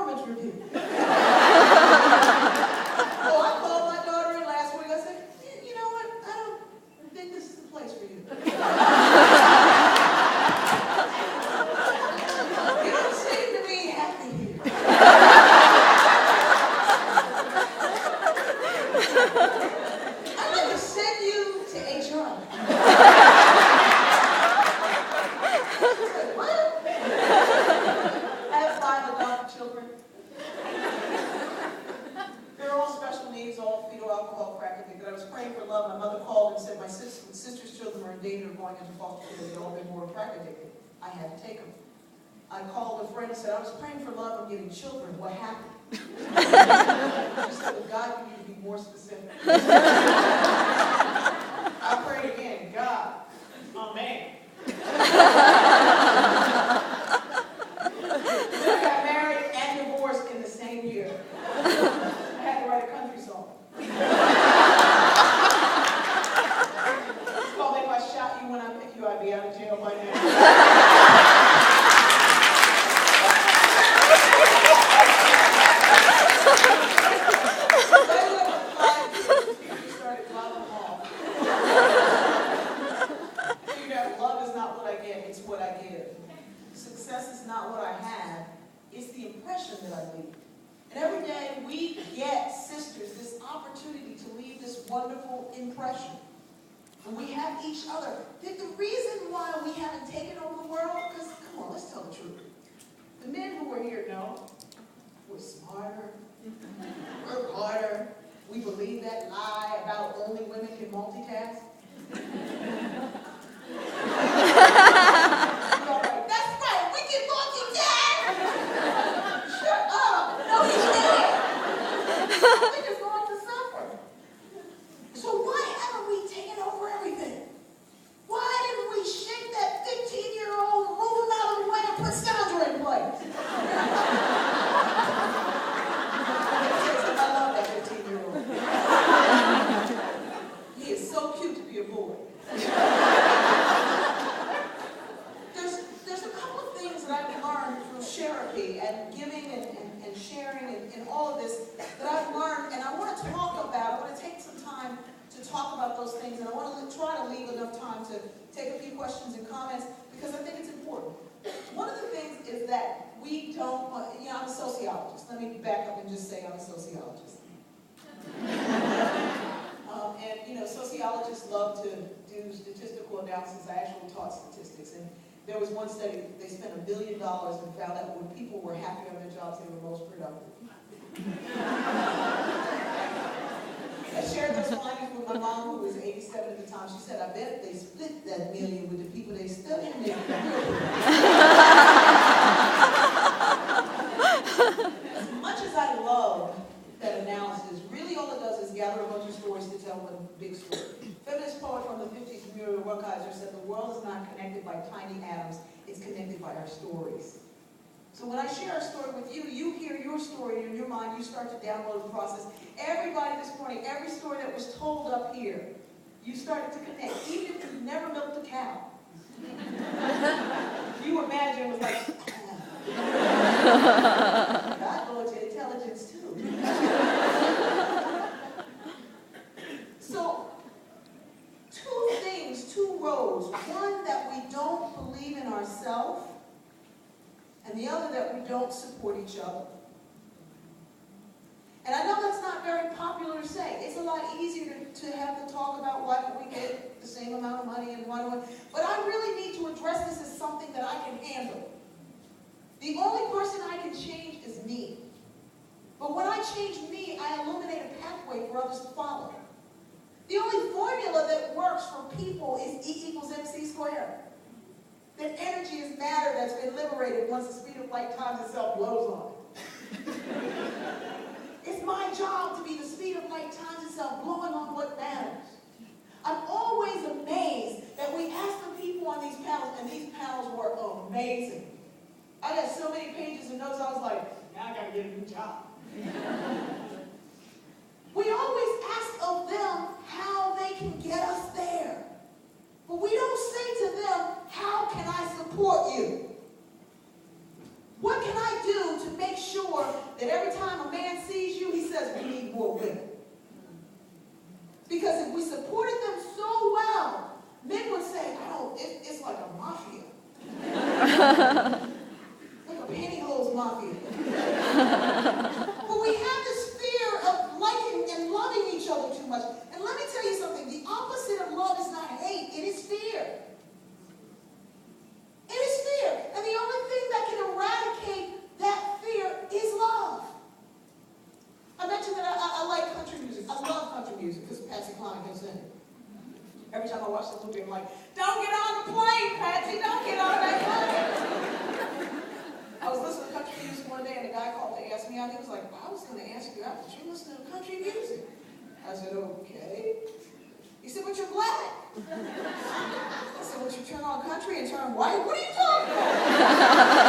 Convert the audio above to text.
performance review. Oh, I called my daughter in last week. I said, you know what? I don't think this is the place for you. You don't seem to be happy here. I'd like to send you to HR. Children. They're all special needs, all fetal alcohol, crack addict. I was praying for love. My mother called and said my sister's children are in danger of going into foster care. They'd all been more crack addicted. I had to take them. I called a friend and said, I was praying for love. I'm getting children. What happened? She said, well, God, you need to be more specific. I prayed again. God, amen. Year. I had to write a country song. Well, if I shot you when I pick you, I'd be out of jail by now. You started loving them all. Love is not what I get, it's what I give. Success is not what I have, it's the impression that I leave. And every day we get, sisters, this opportunity to leave this wonderful impression. And we have each other. The reason why we haven't taken over the world, because, come on, let's tell the truth. The men who are here know we're smarter, work harder. We believe that lie about only women can multitask. That's right, we can multitask! Shut up! No, he didn't! We're just going to suffer. So why haven't we taken over everything? Why didn't we shake that 15-year-old, move him out of the way, and put Sandra in place? I love that 15-year-old. He is so cute to be a boy. There's a couple of things that I've learned through therapy and giving and sharing and all of this that I've learned, and I want to talk about. I want to take some time to talk about those things, and I want to try to leave enough time to take a few questions and comments because I think it's important. One of the things is that we don't, I'm a sociologist. Let me back up and just say I'm a sociologist. Sociologists love to do statistical analysis. I actually taught statistics, and there was one study, they spent $1 billion and found out when people were happy on their jobs, they were most productive. I shared those findings with my mom, who was 87 at the time. She said, I bet if they split that million with the people they studied, they'd be As much as I love that analysis, really all it does is gather a bunch of stories to tell one big story. Feminist poet from the 50s, Muriel Rukeyser, said the world is not connected by tiny atoms, it's connected by our stories. So when I share a story with you, you hear your story in your mind, you start to download the process. Everybody this morning, every story that was told up here, you started to connect, even if you've never milked a cow. You imagine it was like, God knows your intelligence too. So, two roads. One, that we don't believe in ourselves, and the other, that we don't support each other. And I know that's not very popular to say. It's a lot easier to have to talk about why don't we get the same amount of money and why don't we... But I really need to address this as something that I can handle. The only person I can change is me. But when I change me, I illuminate a pathway for others to follow. The only formula that works for people is E equals MC squared. That energy is matter that's been liberated once the speed of light times itself blows on it. It's my job to be the speed of light times itself blowing on what matters. I'm always amazed that we asked the people on these panels, and these panels were amazing. I got so many pages of notes, I was like, now I gotta get a new job. We always ask of them how they can get us there. But we don't say to them, how can I support you? What can I do to make sure that every time a man sees you, he says, we need more women. Because if we supported them so well, men would say, oh, it's like a mafia. Like a pantyhose mafia. But we have this fear of liking and loving each other too much. And let me tell you something, the opposite of love is not hate, it is fear. It is fear. And the only thing that can eradicate that fear is love. I mentioned that I like country music. I love country music because Patsy Cline can sing. Every time I watch the movie, I'm like, don't get on the plane, Patsy, don't get on that plane. I was listening to country music one day, and a guy called to ask me out. He was like, well, I was going to ask you out, but you're listening to country music. I said, okay. He said, but you're black. I said, well, you turn on country and turn white? What are you talking about?